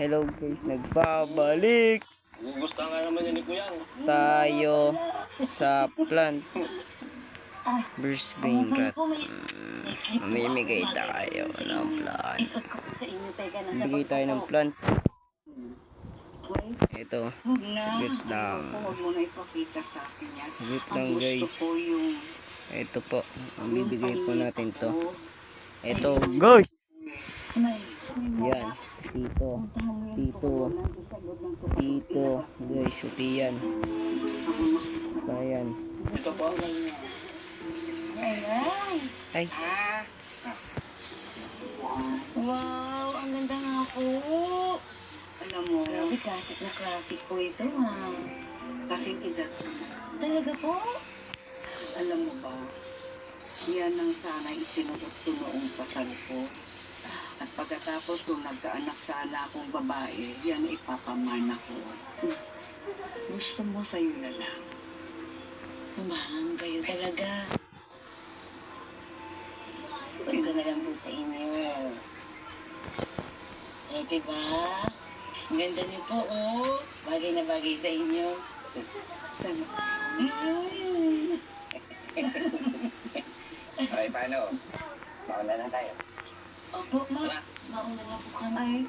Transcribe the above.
Hello guys, nagbabalik Gusto nga naman yan ni Kuya. tayo sa plant versus Braincat. Mamimigay tayo ng plant. Bigay tayo ng plant. Ito, saglit lang. Saglit lang guys. Ito po, bibigay po natin to. Ito guys! Yan, dito guys, suti yan. Ayan. Ito po. Ay, Wow, ang ganda nga po. Alam mo, Grabe, classic po ito, ha. kasing edad ko na. Talaga po? Alam mo ba, yan ang sana isinulot ko noong kasal ko. At pagkatapos kung nagkaanak sana akong babae, yan ipapamana ko. Gusto mo sa'yo na lang. Ma'am, kayo talaga. Sagot ko na lang po sa inyo. Eh, diba? Ang ganda niyo po, oh. Bagay na bagay sa inyo. Ay, paano? Mauna na tayo. Opo, ma. Mauna na po kami.